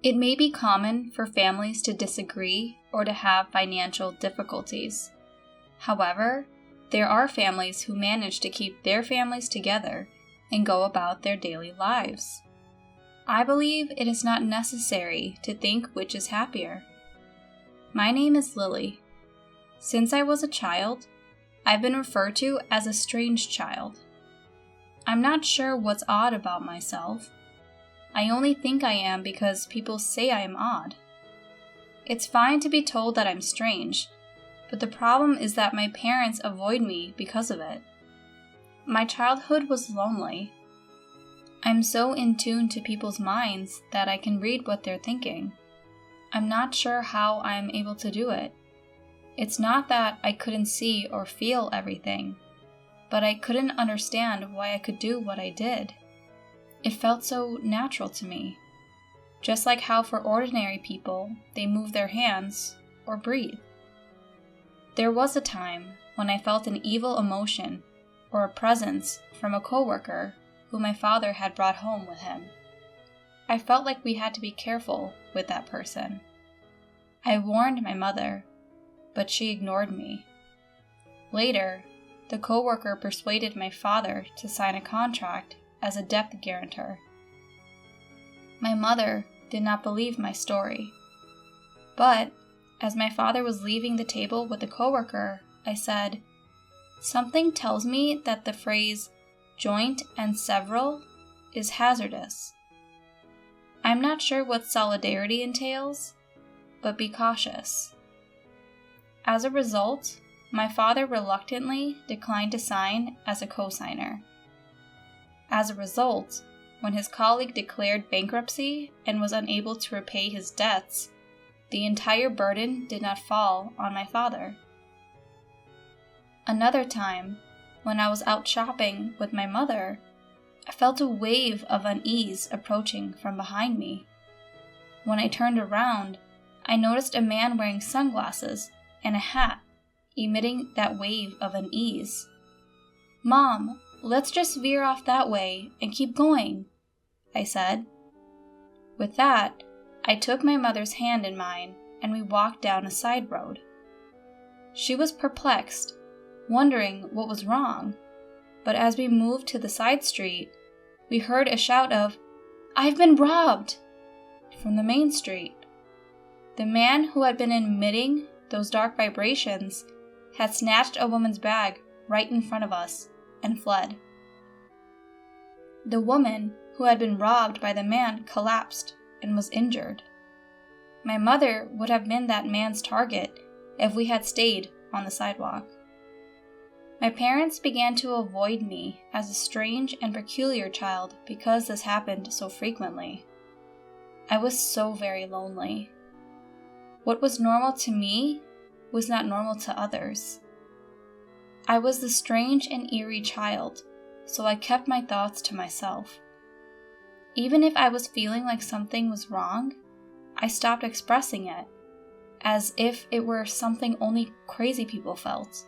It may be common for families to disagree or to have financial difficulties. However, there are families who manage to keep their families together and go about their daily lives. I believe it is not necessary to think which is happier. My name is Lily. Since I was a child, I've been referred to as a strange child. I'm not sure what's odd about myself. I only think I am because people say I am odd. It's fine to be told that I'm strange, but the problem is that my parents avoid me because of it. My childhood was lonely. I'm so in tune to people's minds that I can read what they're thinking. I'm not sure how I'm able to do it. It's not that I couldn't see or feel everything, but I couldn't understand why I could do what I did. It felt so natural to me. Just like how for ordinary people, they move their hands or breathe. There was a time when I felt an evil emotion or a presence from a coworker who my father had brought home with him. I felt like we had to be careful with that person. I warned my mother, but she ignored me. Later, the coworker persuaded my father to sign a contract as a debt guarantor. My mother did not believe my story. But, as my father was leaving the table with the coworker, I said, "Something tells me that the phrase joint and several is hazardous. I'm not sure what solidarity entails, but be cautious." As a result, my father reluctantly declined to sign as a co-signer. As a result, when his colleague declared bankruptcy and was unable to repay his debts, the entire burden did not fall on my father. Another time, when I was out shopping with my mother, I felt a wave of unease approaching from behind me. When I turned around, I noticed a man wearing sunglasses and a hat, emitting that wave of unease. "Mom, let's just veer off that way and keep going," I said. With that, I took my mother's hand in mine and we walked down a side road. She was perplexed, wondering what was wrong, but as we moved to the side street, we heard a shout of, "I've been robbed!" from the main street. The man who had been emitting those dark vibrations had snatched a woman's bag right in front of us and fled. The woman who had been robbed by the man collapsed and was injured. My mother would have been that man's target if we had stayed on the sidewalk. My parents began to avoid me as a strange and peculiar child because this happened so frequently. I was so very lonely. What was normal to me was not normal to others. I was the strange and eerie child, so I kept my thoughts to myself. Even if I was feeling like something was wrong, I stopped expressing it, as if it were something only crazy people felt.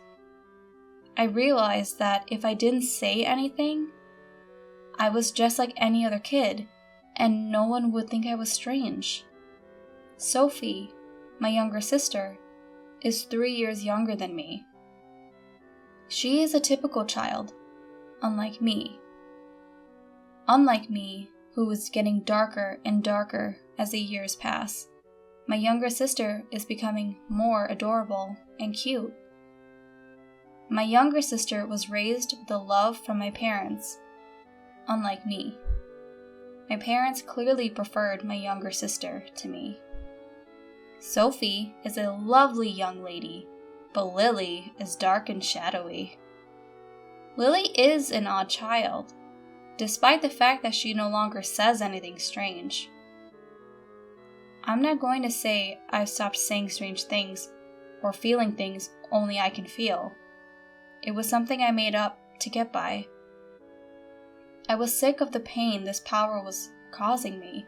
I realized that if I didn't say anything, I was just like any other kid, and no one would think I was strange. Sophie, my younger sister, is 3 years younger than me. She is a typical child, unlike me. Unlike me, who is getting darker and darker as the years pass, my younger sister is becoming more adorable and cute. My younger sister was raised with the love from my parents, unlike me. My parents clearly preferred my younger sister to me. Sophie is a lovely young lady, but Lily is dark and shadowy. Lily is an odd child, despite the fact that she no longer says anything strange. I'm not going to say I've stopped saying strange things or feeling things only I can feel. It was something I made up to get by. I was sick of the pain this power was causing me,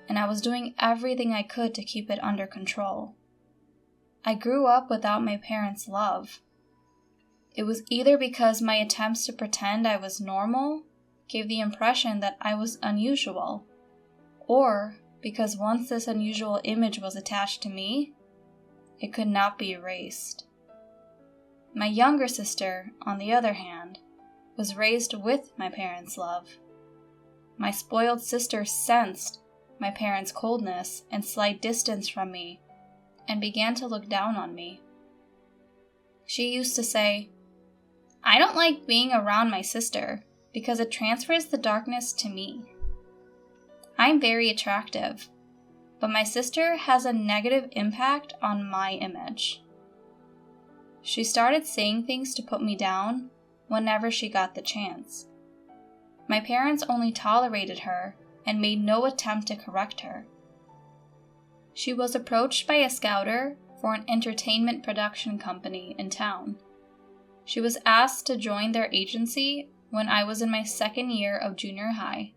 and I was doing everything I could to keep it under control. I grew up without my parents' love. It was either because my attempts to pretend I was normal gave the impression that I was unusual, or because once this unusual image was attached to me, it could not be erased. My younger sister, on the other hand, was raised with my parents' love. My spoiled sister sensed my parents' coldness and slight distance from me and began to look down on me. She used to say, "I don't like being around my sister because it transfers the darkness to me. I'm very attractive, but my sister has a negative impact on my image." She started saying things to put me down whenever she got the chance. My parents only tolerated her and made no attempt to correct her. She was approached by a scouter for an entertainment production company in town. She was asked to join their agency when I was in my second year of junior high,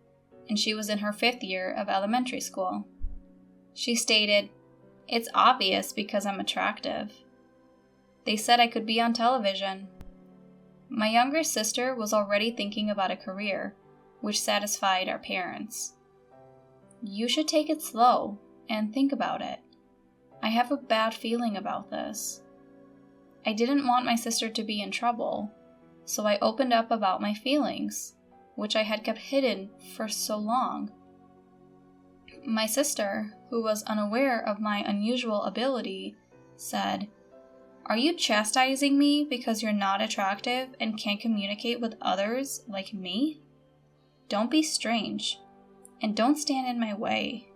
and she was in her 5th year of elementary school. She stated, "It's obvious because I'm attractive." They said I could be on television. My younger sister was already thinking about a career, which satisfied our parents. "You should take it slow and think about it. I have a bad feeling about this." I didn't want my sister to be in trouble, so I opened up about my feelings, which I had kept hidden for so long. My sister, who was unaware of my unusual ability, said, "Are you chastising me because you're not attractive and can't communicate with others like me? Don't be strange, and don't stand in my way."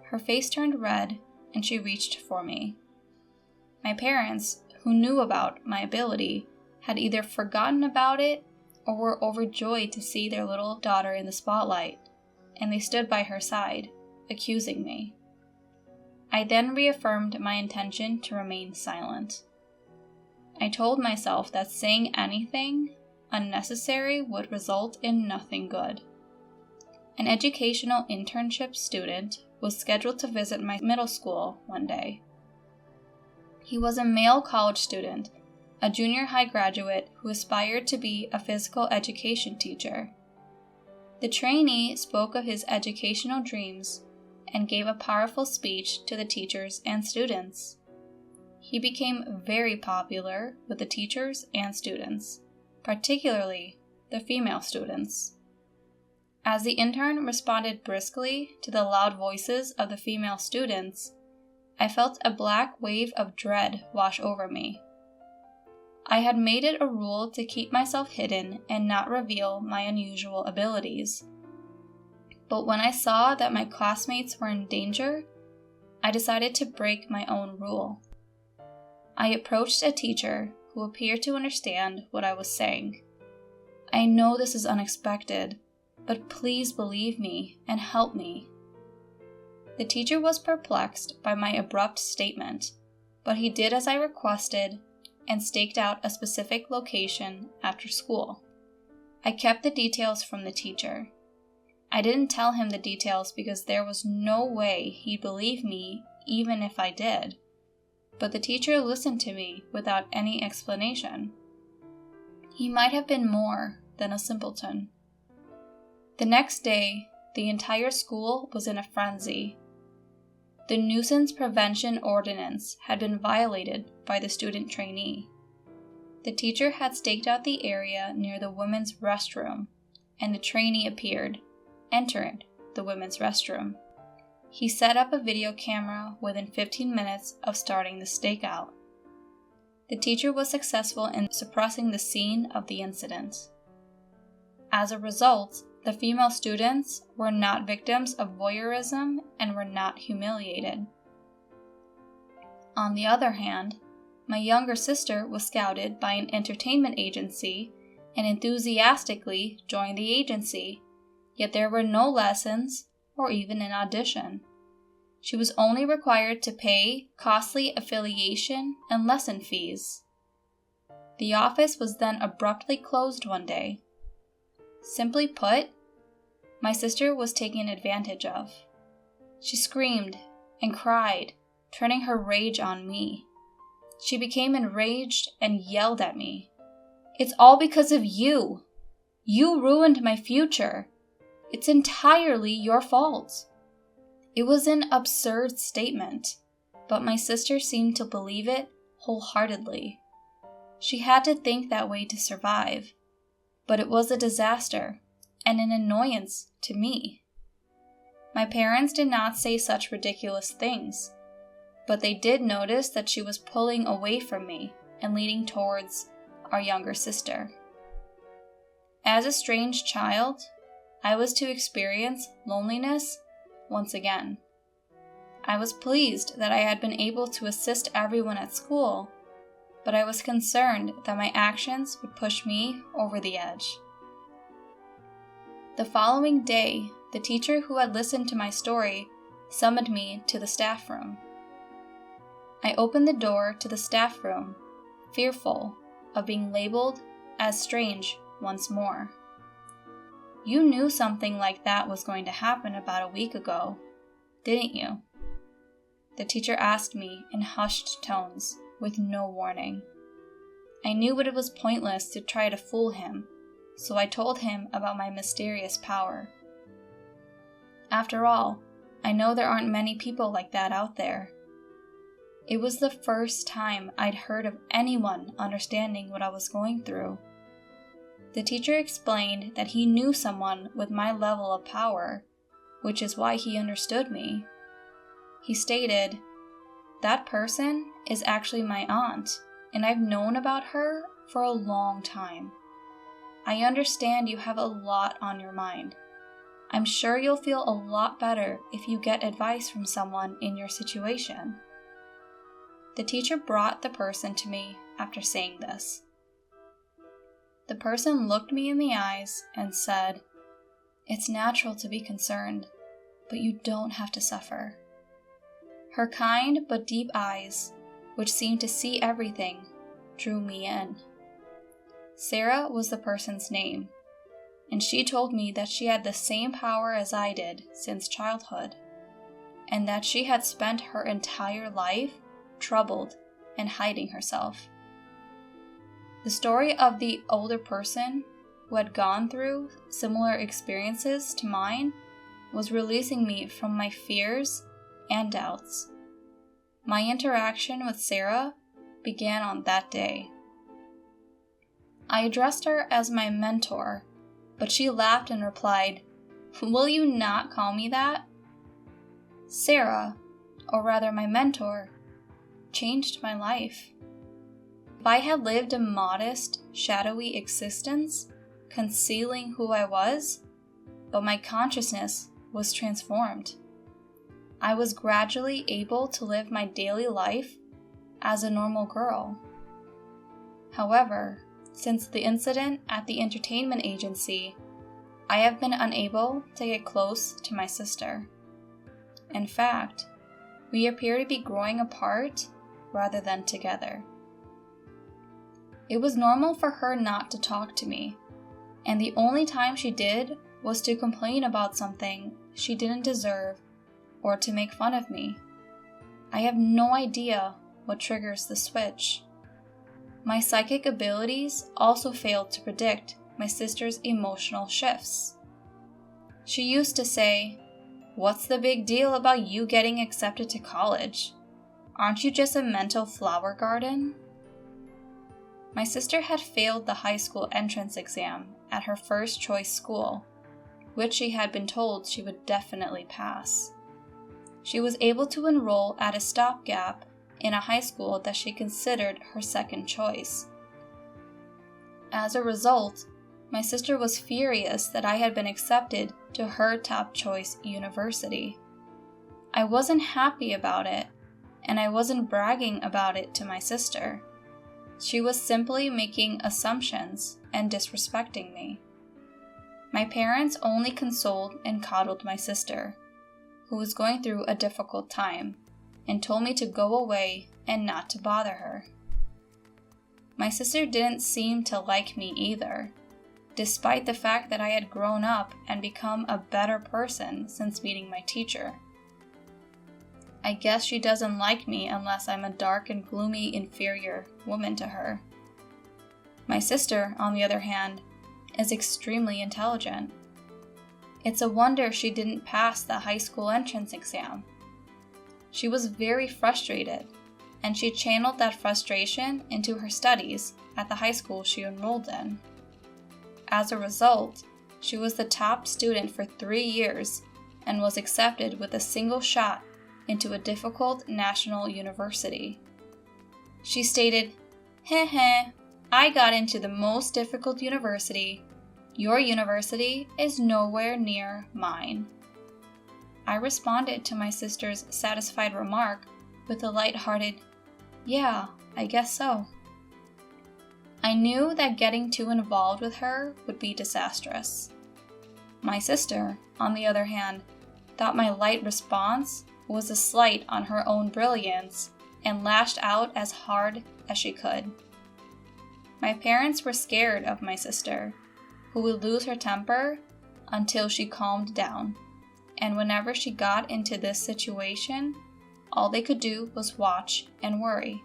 Her face turned red, and she reached for me. My parents, who knew about my ability, had either forgotten about it or were overjoyed to see their little daughter in the spotlight, and they stood by her side, accusing me. I then reaffirmed my intention to remain silent. I told myself that saying anything unnecessary would result in nothing good. An educational internship student was scheduled to visit my middle school one day. He was a male college student, a junior high graduate who aspired to be a physical education teacher. The trainee spoke of his educational dreams and gave a powerful speech to the teachers and students. He became very popular with the teachers and students, particularly the female students. As the intern responded briskly to the loud voices of the female students, I felt a black wave of dread wash over me. I had made it a rule to keep myself hidden and not reveal my unusual abilities. But when I saw that my classmates were in danger, I decided to break my own rule. I approached a teacher who appeared to understand what I was saying. "I know this is unexpected, but please believe me and help me." The teacher was perplexed by my abrupt statement, but he did as I requested and staked out a specific location after school. I kept the details from the teacher. I didn't tell him the details because there was no way he'd believe me even if I did. But the teacher listened to me without any explanation. He might have been more than a simpleton. The next day, the entire school was in a frenzy. The nuisance prevention ordinance had been violated by the student trainee. The teacher had staked out the area near the women's restroom, and the trainee appeared, entered the women's restroom. He set up a video camera within 15 minutes of starting the stakeout. The teacher was successful in suppressing the scene of the incident. As a result, the female students were not victims of voyeurism and were not humiliated. On the other hand, my younger sister was scouted by an entertainment agency and enthusiastically joined the agency, yet there were no lessons or even an audition. She was only required to pay costly affiliation and lesson fees. The office was then abruptly closed one day. Simply put, my sister was taken advantage of. She screamed and cried, turning her rage on me. She became enraged and yelled at me. "It's all because of you. You ruined my future. It's entirely your fault." It was an absurd statement, but my sister seemed to believe it wholeheartedly. She had to think that way to survive, but it was a disaster and an annoyance to me. My parents did not say such ridiculous things, but they did notice that she was pulling away from me and leaning towards our younger sister. As a strange child, I was to experience loneliness once again. I was pleased that I had been able to assist everyone at school, but I was concerned that my actions would push me over the edge. The following day, the teacher who had listened to my story summoned me to the staff room. I opened the door to the staff room, fearful of being labeled as strange once more. You knew something like that was going to happen about a week ago, didn't you? The teacher asked me in hushed tones, with no warning. I knew it was pointless to try to fool him, so I told him about my mysterious power. After all, I know there aren't many people like that out there. It was the first time I'd heard of anyone understanding what I was going through. The teacher explained that he knew someone with my level of power, which is why he understood me. He stated, "That person is actually my aunt, and I've known about her for a long time. I understand you have a lot on your mind. I'm sure you'll feel a lot better if you get advice from someone in your situation." The teacher brought the person to me after saying this. The person looked me in the eyes and said, "It's natural to be concerned, but you don't have to suffer." Her kind but deep eyes, which seemed to see everything, drew me in. Sarah was the person's name, and she told me that she had the same power as I did since childhood, and that she had spent her entire life troubled and hiding herself. The story of the older person who had gone through similar experiences to mine was releasing me from my fears and doubts. My interaction with Sarah began on that day. I addressed her as my mentor, but she laughed and replied, "Will you not call me that?" Sarah, or rather my mentor, changed my life. If I had lived a modest, shadowy existence, concealing who I was, but my consciousness was transformed. I was gradually able to live my daily life as a normal girl. However, since the incident at the entertainment agency, I have been unable to get close to my sister. In fact, we appear to be growing apart rather than together. It was normal for her not to talk to me, and the only time she did was to complain about something she didn't deserve or to make fun of me. I have no idea what triggers the switch. My psychic abilities also failed to predict my sister's emotional shifts. She used to say, "What's the big deal about you getting accepted to college? Aren't you just a mental flower garden?" My sister had failed the high school entrance exam at her first choice school, which she had been told she would definitely pass. She was able to enroll at a stopgap in a high school that she considered her second choice. As a result, my sister was furious that I had been accepted to her top choice university. I wasn't happy about it, and I wasn't bragging about it to my sister. She was simply making assumptions and disrespecting me. My parents only consoled and coddled my sister, who was going through a difficult time, and told me to go away and not to bother her. My sister didn't seem to like me either, despite the fact that I had grown up and become a better person since meeting my teacher. I guess she doesn't like me unless I'm a dark and gloomy inferior woman to her. My sister, on the other hand, is extremely intelligent. It's a wonder she didn't pass the high school entrance exam. She was very frustrated, and she channeled that frustration into her studies at the high school she enrolled in. As a result, she was the top student for 3 years and was accepted with a single shot into a difficult national university. She stated, "Heh heh, I got into the most difficult university. Your university is nowhere near mine." I responded to my sister's satisfied remark with a lighthearted, "Yeah, I guess so." I knew that getting too involved with her would be disastrous. My sister, on the other hand, thought my light response was a slight on her own brilliance and lashed out as hard as she could. My parents were scared of my sister, who would lose her temper until she calmed down, and whenever she got into this situation, all they could do was watch and worry.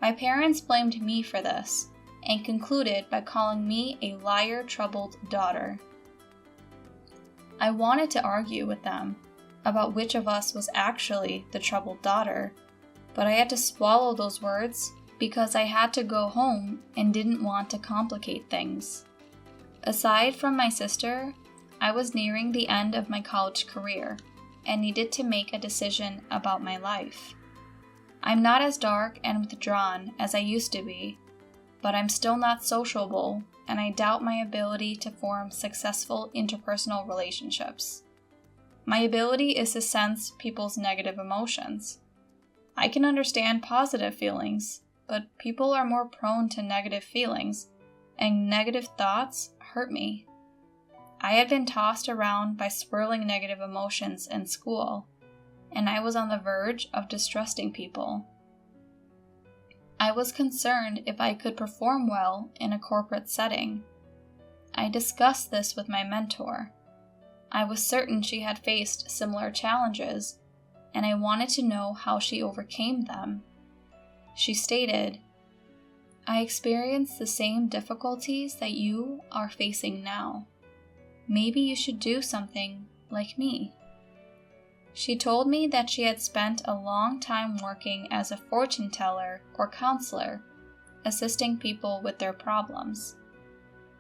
My parents blamed me for this and concluded by calling me a liar-troubled daughter. I wanted to argue with them about which of us was actually the troubled daughter, but I had to swallow those words because I had to go home and didn't want to complicate things. Aside from my sister, I was nearing the end of my college career and needed to make a decision about my life. I'm not as dark and withdrawn as I used to be, but I'm still not sociable, and I doubt my ability to form successful interpersonal relationships. My ability is to sense people's negative emotions. I can understand positive feelings, but people are more prone to negative feelings, and negative thoughts hurt me. I had been tossed around by swirling negative emotions in school, and I was on the verge of distrusting people. I was concerned if I could perform well in a corporate setting. I discussed this with my mentor. I was certain she had faced similar challenges, and I wanted to know how she overcame them. She stated, "I experienced the same difficulties that you are facing now. Maybe you should do something like me." She told me that she had spent a long time working as a fortune teller or counselor, assisting people with their problems.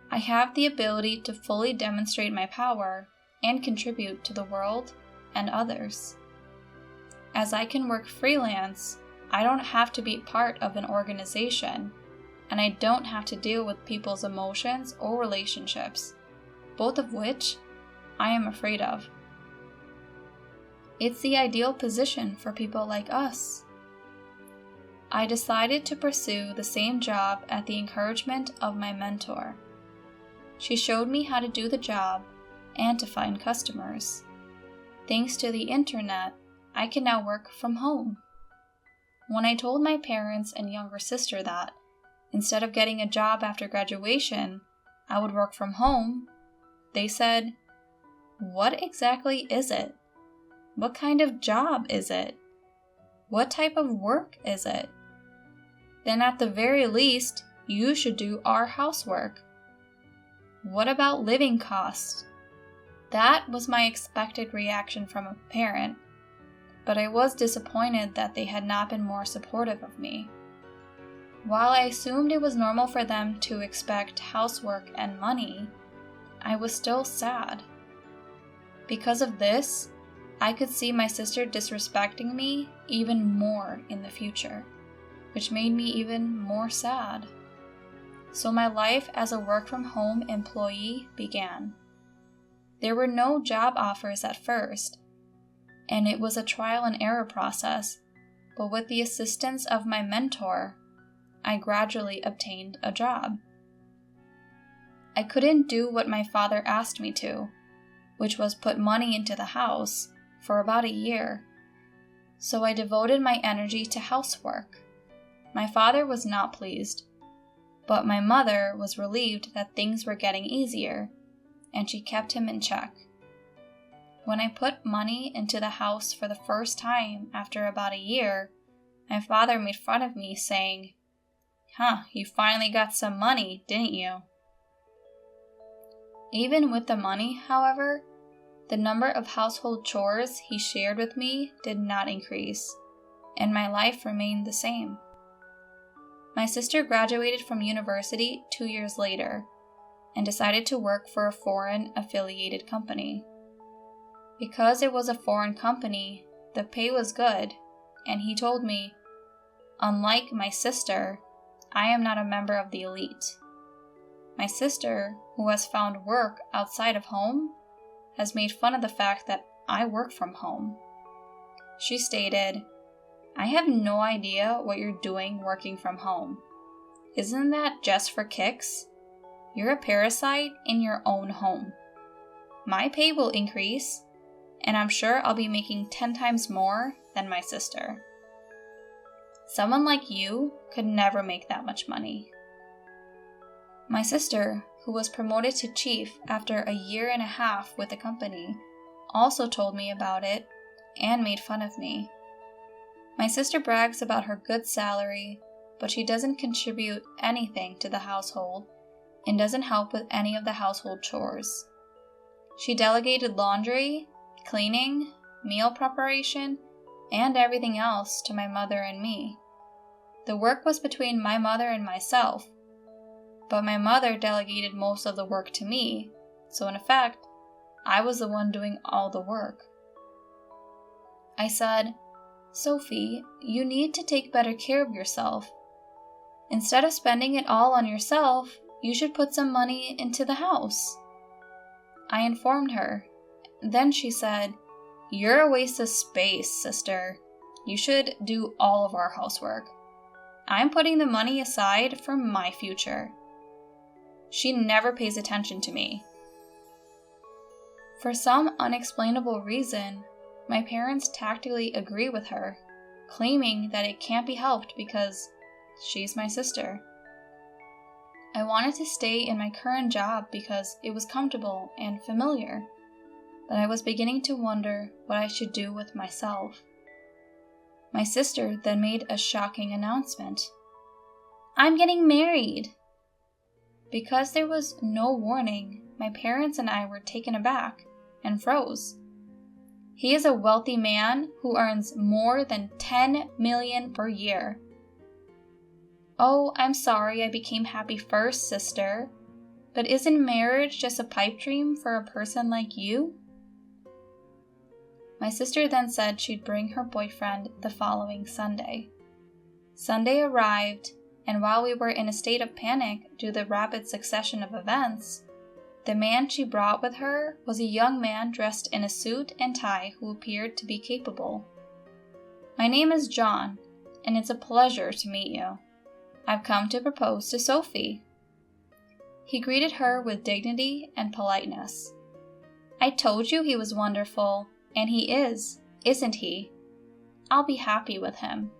I have the ability to fully demonstrate my power and contribute to the world and others. As I can work freelance, I don't have to be part of an organization, and I don't have to deal with people's emotions or relationships, both of which I am afraid of. It's the ideal position for people like us. I decided to pursue the same job at the encouragement of my mentor. She showed me how to do the job and to find customers. Thanks to the internet, I can now work from home. When I told my parents and younger sister that, instead of getting a job after graduation, I would work from home, they said, "What exactly is it? What kind of job is it? What type of work is it? Then at the very least, you should do our housework. What about living costs?" That was my expected reaction from a parent, but I was disappointed that they had not been more supportive of me. While I assumed it was normal for them to expect housework and money, I was still sad. Because of this, I could see my sister disrespecting me even more in the future, which made me even more sad. So my life as a work-from-home employee began. There were no job offers at first, and it was a trial and error process, but with the assistance of my mentor, I gradually obtained a job. I couldn't do what my father asked me to, which was put money into the house, for about a year, so I devoted my energy to housework. My father was not pleased, but my mother was relieved that things were getting easier, and she kept him in check. When I put money into the house for the first time after about a year, my father made fun of me, saying, "Huh, you finally got some money, didn't you?" Even with the money, however, the number of household chores he shared with me did not increase, and my life remained the same. My sister graduated from university 2 years later and decided to work for a foreign affiliated company. Because it was a foreign company, the pay was good, and he told me, "Unlike my sister, I am not a member of the elite. My sister, who has found work outside of home, has made fun of the fact that I work from home. She stated, 'I have no idea what you're doing working from home. Isn't that just for kicks? You're a parasite in your own home. My pay will increase, and I'm sure I'll be making 10 times more than my sister. Someone like you could never make that much money.'" My sister, who was promoted to chief after a year and a half with the company, also told me about it and made fun of me. My sister brags about her good salary, but she doesn't contribute anything to the household and doesn't help with any of the household chores. She delegated laundry, cleaning, meal preparation, and everything else to my mother and me. The work was between my mother and myself, but my mother delegated most of the work to me, so in effect, I was the one doing all the work. I said, "Sophie, you need to take better care of yourself. Instead of spending it all on yourself, you should put some money into the house." I informed her. Then she said, "You're a waste of space, sister. You should do all of our housework. I'm putting the money aside for my future." She never pays attention to me. For some unexplainable reason, my parents tactfully agree with her, claiming that it can't be helped because she's my sister. I wanted to stay in my current job because it was comfortable and familiar, but I was beginning to wonder what I should do with myself. My sister then made a shocking announcement. "I'm getting married!" Because there was no warning, my parents and I were taken aback and froze. He is a wealthy man who earns more than $10 million per year. "Oh, I'm sorry I became happy first, sister, but isn't marriage just a pipe dream for a person like you?" My sister then said she'd bring her boyfriend the following Sunday. Sunday arrived, and while we were in a state of panic due to the rapid succession of events, the man she brought with her was a young man dressed in a suit and tie who appeared to be capable. "My name is John, and it's a pleasure to meet you. I've come to propose to Sophie." He greeted her with dignity and politeness. "I told you he was wonderful, and he is, isn't he? I'll be happy with him."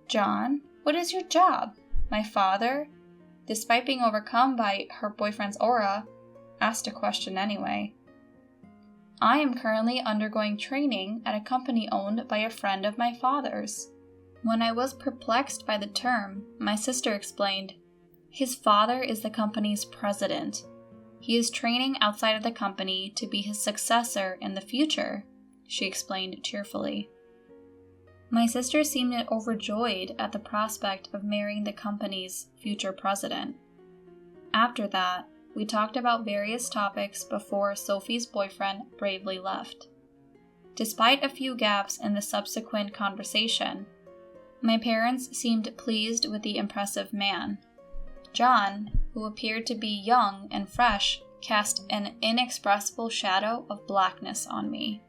"John, what is your job?" My father, despite being overcome by her boyfriend's aura, asked a question anyway. "I am currently undergoing training at a company owned by a friend of my father's." When I was perplexed by the term, my sister explained, "His father is the company's president. He is training outside of the company to be his successor in the future," she explained cheerfully. My sister seemed overjoyed at the prospect of marrying the company's future president. After that, we talked about various topics before Sophie's boyfriend bravely left. Despite a few gaps in the subsequent conversation, my parents seemed pleased with the impressive man. John, who appeared to be young and fresh, cast an inexpressible shadow of blackness on me.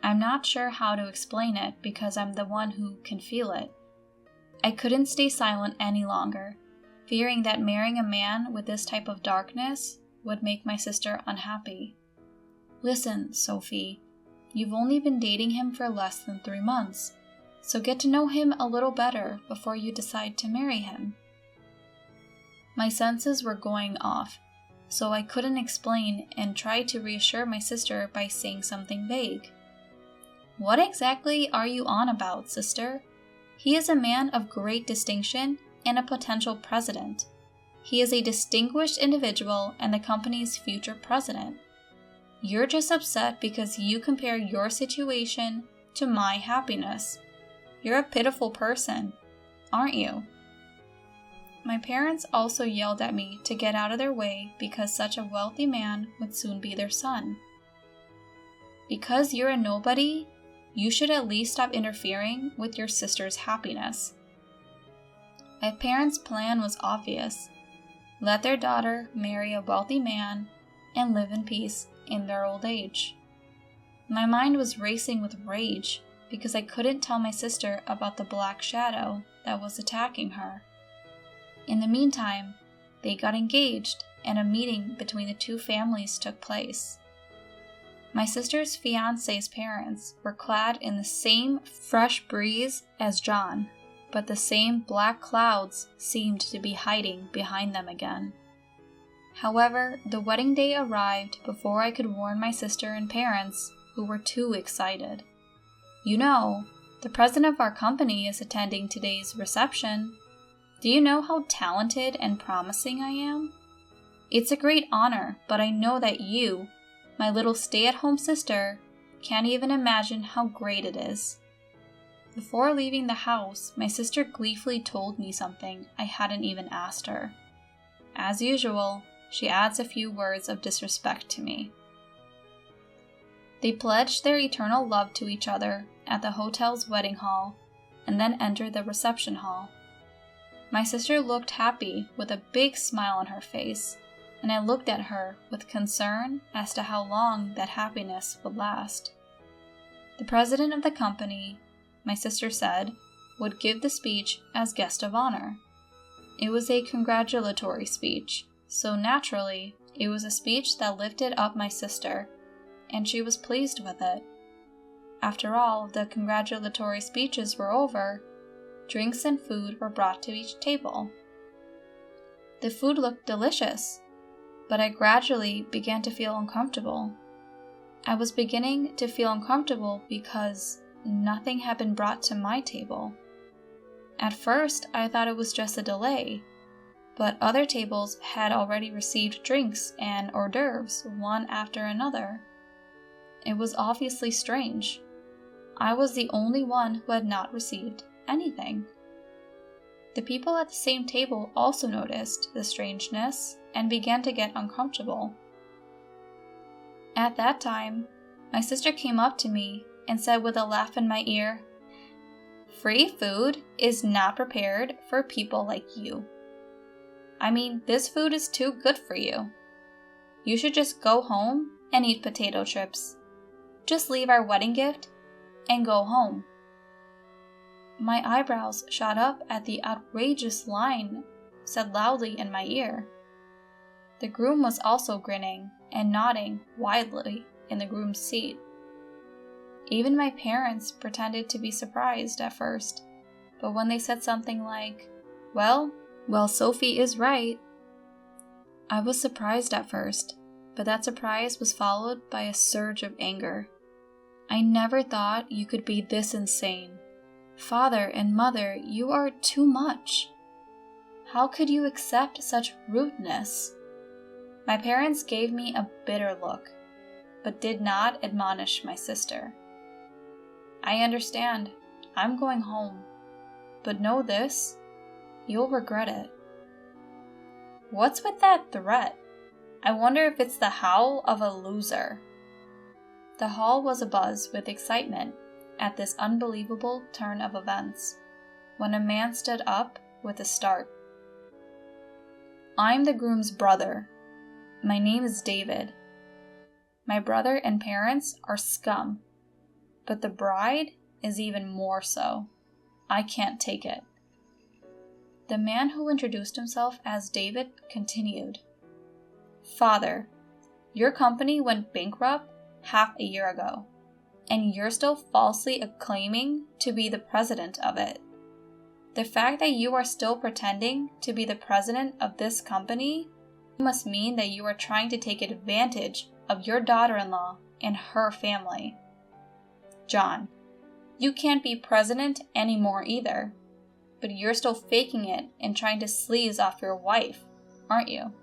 I'm not sure how to explain it because I'm the one who can feel it. I couldn't stay silent any longer, fearing that marrying a man with this type of darkness would make my sister unhappy. "Listen, Sophie, you've only been dating him for less than 3 months, so get to know him a little better before you decide to marry him." My senses were going off, so I couldn't explain and tried to reassure my sister by saying something vague. "What exactly are you on about, sister? He is a man of great distinction and a potential president. He is a distinguished individual and the company's future president. You're just upset because you compare your situation to my happiness. You're a pitiful person, aren't you? My parents also yelled at me to get out of their way because such a wealthy man would soon be their son. Because you're a nobody, you should at least stop interfering with your sister's happiness. My parents' plan was obvious. Let their daughter marry a wealthy man and live in peace in their old age. My mind was racing with rage because I couldn't tell my sister about the black shadow that was attacking her. In the meantime, they got engaged and a meeting between the two families took place. My sister's fiancé's parents were clad in the same fresh breeze as John, but the same black clouds seemed to be hiding behind them again. However, the wedding day arrived before I could warn my sister and parents, who were too excited. You know, the president of our company is attending today's reception. Do you know how talented and promising I am? It's a great honor, but I know that you, my little stay-at-home sister, can't even imagine how great it is. Before leaving the house, my sister gleefully told me something I hadn't even asked her. As usual, she adds a few words of disrespect to me. They pledged their eternal love to each other at the hotel's wedding hall and then entered the reception hall. My sister looked happy with a big smile on her face, and I looked at her with concern as to how long that happiness would last. The president of the company, my sister said, would give the speech as guest of honor. It was a congratulatory speech, so naturally, it was a speech that lifted up my sister, and she was pleased with it. After all the congratulatory speeches were over, drinks and food were brought to each table. The food looked delicious, but I gradually began to feel uncomfortable. I was beginning to feel uncomfortable because nothing had been brought to my table. At first, I thought it was just a delay, but other tables had already received drinks and hors d'oeuvres one after another. It was obviously strange. I was the only one who had not received anything. The people at the same table also noticed the strangeness and began to get uncomfortable. At that time, my sister came up to me and said with a laugh in my ear, "Free food is not prepared for people like you. I mean, this food is too good for you. You should just go home and eat potato chips. Just leave our wedding gift and go home." My eyebrows shot up at the outrageous line said loudly in my ear. The groom was also grinning and nodding widely in the groom's seat. Even my parents pretended to be surprised at first, but when they said something like, well, Sophie is right," I was surprised at first, but that surprise was followed by a surge of anger. I never thought you could be this insane. Father and mother, you are too much. How could you accept such rudeness? My parents gave me a bitter look, but did not admonish my sister. I understand. I'm going home. But know this, you'll regret it. What's with that threat? I wonder if it's the howl of a loser. The hall was abuzz with excitement at this unbelievable turn of events, when a man stood up with a start. "I'm the groom's brother. My name is David. My brother and parents are scum, but the bride is even more so. I can't take it." The man who introduced himself as David continued, "Father, your company went bankrupt half a year ago, and you're still falsely claiming to be the president of it. The fact that you are still pretending to be the president of this company must mean that you are trying to take advantage of your daughter-in-law and her family. John, you can't be president anymore either, but you're still faking it and trying to sleaze off your wife. aren't you?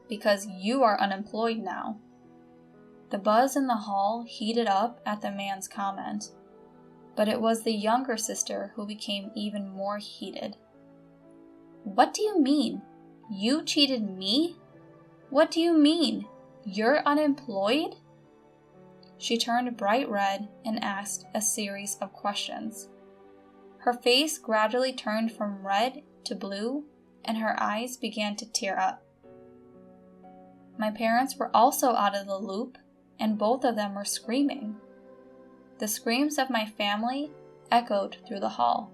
Because you are unemployed now." The buzz in the hall heated up at the man's comment, but it was the younger sister who became even more heated. "What do you mean? You cheated me? What do you mean? You're unemployed?" She turned bright red and asked a series of questions. Her face gradually turned from red to blue, and her eyes began to tear up. My parents were also out of the loop, and both of them were screaming. The screams of my family echoed through the hall.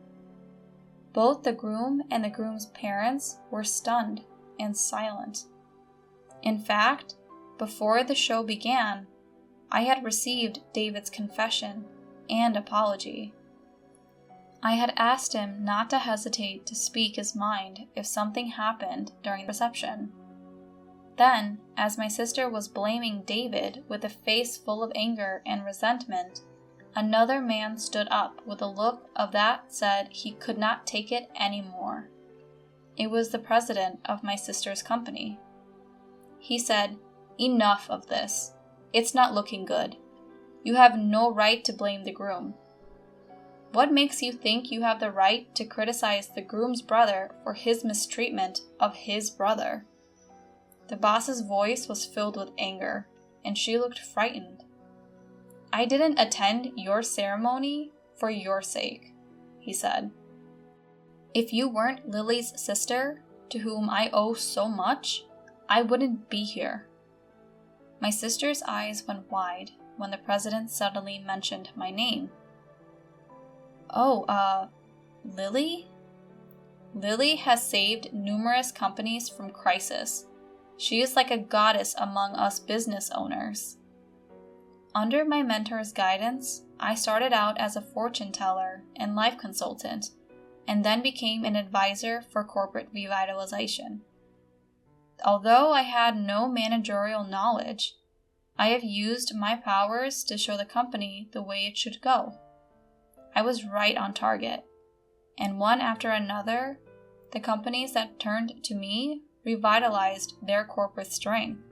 Both the groom and the groom's parents were stunned and silent. In fact, before the show began, I had received David's confession and apology. I had asked him not to hesitate to speak his mind if something happened during the reception. Then, as my sister was blaming David with a face full of anger and resentment, another man stood up with a look of that said he could not take it anymore. It was the president of my sister's company. He said, "Enough of this. It's not looking good. You have no right to blame the groom. What makes you think you have the right to criticize the groom's brother for his mistreatment of his brother?" The boss's voice was filled with anger, and she looked frightened. "I didn't attend your ceremony for your sake," he said. "If you weren't Lily's sister, to whom I owe so much, I wouldn't be here." My sister's eyes went wide when the president suddenly mentioned my name. "Oh, Lily? Lily has saved numerous companies from crisis. She is like a goddess among us business owners." Under my mentor's guidance, I started out as a fortune teller and life consultant, and then became an advisor for corporate revitalization. Although I had no managerial knowledge, I have used my powers to show the company the way it should go. I was right on target, and one after another, the companies that turned to me revitalized their corporate strength,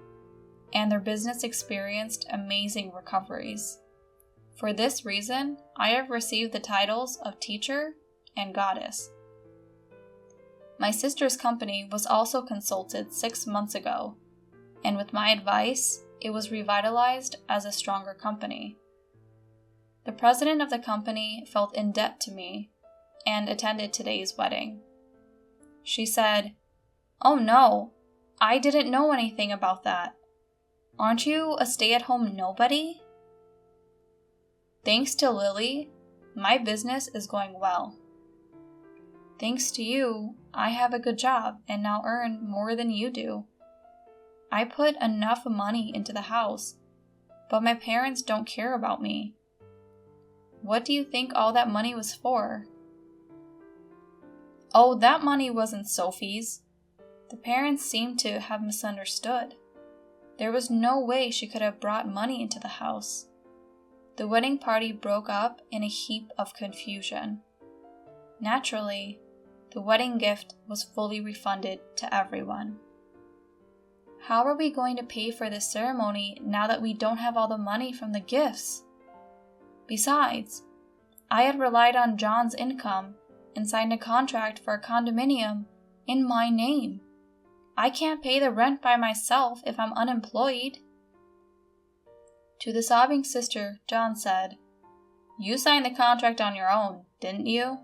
and their business experienced amazing recoveries. For this reason, I have received the titles of teacher and goddess. My sister's company was also consulted 6 months ago, and with my advice, it was revitalized as a stronger company. The president of the company felt in debt to me and attended today's wedding. She said, "Oh no, I didn't know anything about that. Aren't you a stay-at-home nobody?" Thanks to Lily, my business is going well. Thanks to you, I have a good job and now earn more than you do. I put enough money into the house, but my parents don't care about me. What do you think all that money was for? Oh, that money wasn't Sophie's. The parents seemed to have misunderstood. There was no way she could have brought money into the house. The wedding party broke up in a heap of confusion. Naturally, the wedding gift was fully refunded to everyone. How are we going to pay for this ceremony now that we don't have all the money from the gifts? Besides, I had relied on John's income and signed a contract for a condominium in my name. I can't pay the rent by myself if I'm unemployed. To the sobbing sister, John said, "You signed the contract on your own, didn't you?"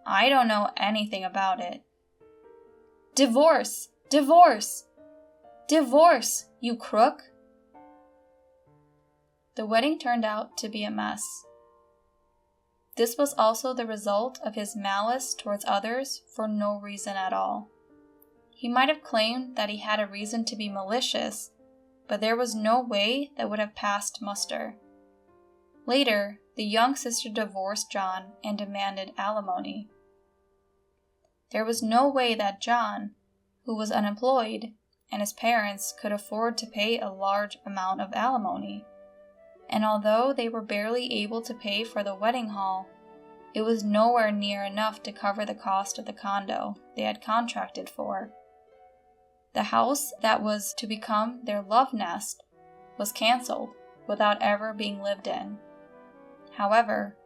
"I don't know anything about it." "Divorce! Divorce! Divorce, you crook!" The wedding turned out to be a mess. This was also the result of his malice towards others for no reason at all. He might have claimed that he had a reason to be malicious, but there was no way that would have passed muster. Later, the young sister divorced John and demanded alimony. There was no way that John, who was unemployed, and his parents could afford to pay a large amount of alimony. And although they were barely able to pay for the wedding hall, it was nowhere near enough to cover the cost of the condo they had contracted for The house that was to become their love nest was canceled without ever being lived in. However,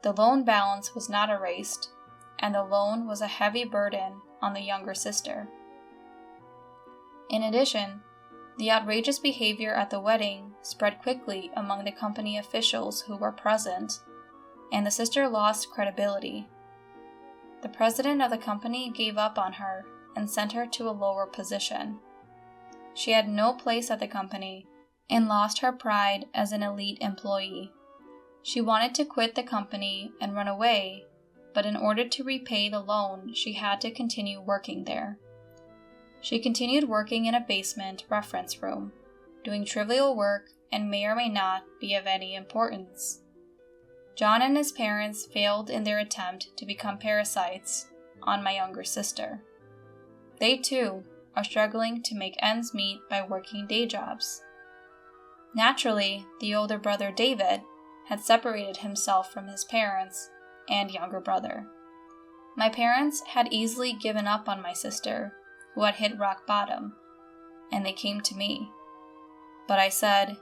the loan balance was not erased, and the loan was a heavy burden on the younger sister. In addition, the outrageous behavior at the wedding spread quickly among the company officials who were present, and the sister lost credibility. The president of the company gave up on her and sent her to a lower position. She had no place at the company and lost her pride as an elite employee. She wanted to quit the company and run away, but in order to repay the loan, she had to continue working there. She continued working in a basement reference room, doing trivial work and may or may not be of any importance. John and his parents failed in their attempt to become parasites on my younger sister. They too are struggling to make ends meet by working day jobs. Naturally, the older brother David had separated himself from his parents and younger brother. My parents had easily given up on my sister, who had hit rock bottom, and they came to me. But I said,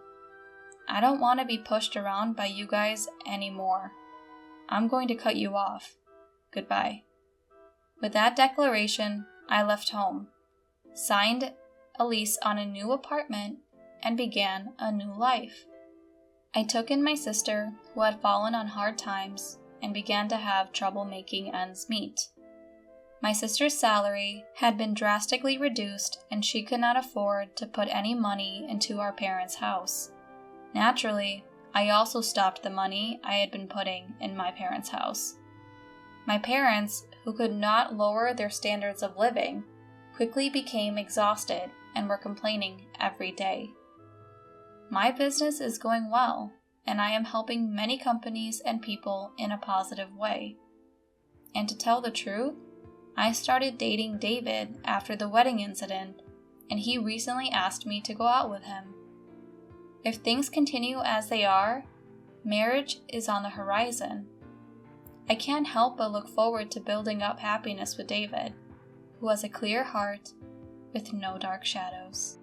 I don't want to be pushed around by you guys anymore. I'm going to cut you off. Goodbye. With that declaration, I left home, signed a lease on a new apartment, and began a new life. I took in my sister, who had fallen on hard times, and began to have trouble making ends meet. My sister's salary had been drastically reduced, and she could not afford to put any money into our parents' house. Naturally, I also stopped the money I had been putting in my parents' house. My parents, who could not lower their standards of living, quickly became exhausted and were complaining every day. My business is going well, and I am helping many companies and people in a positive way. And to tell the truth, I started dating David after the wedding incident, and he recently asked me to go out with him. If things continue as they are, marriage is on the horizon. I can't help but look forward to building up happiness with David, who has a clear heart with no dark shadows.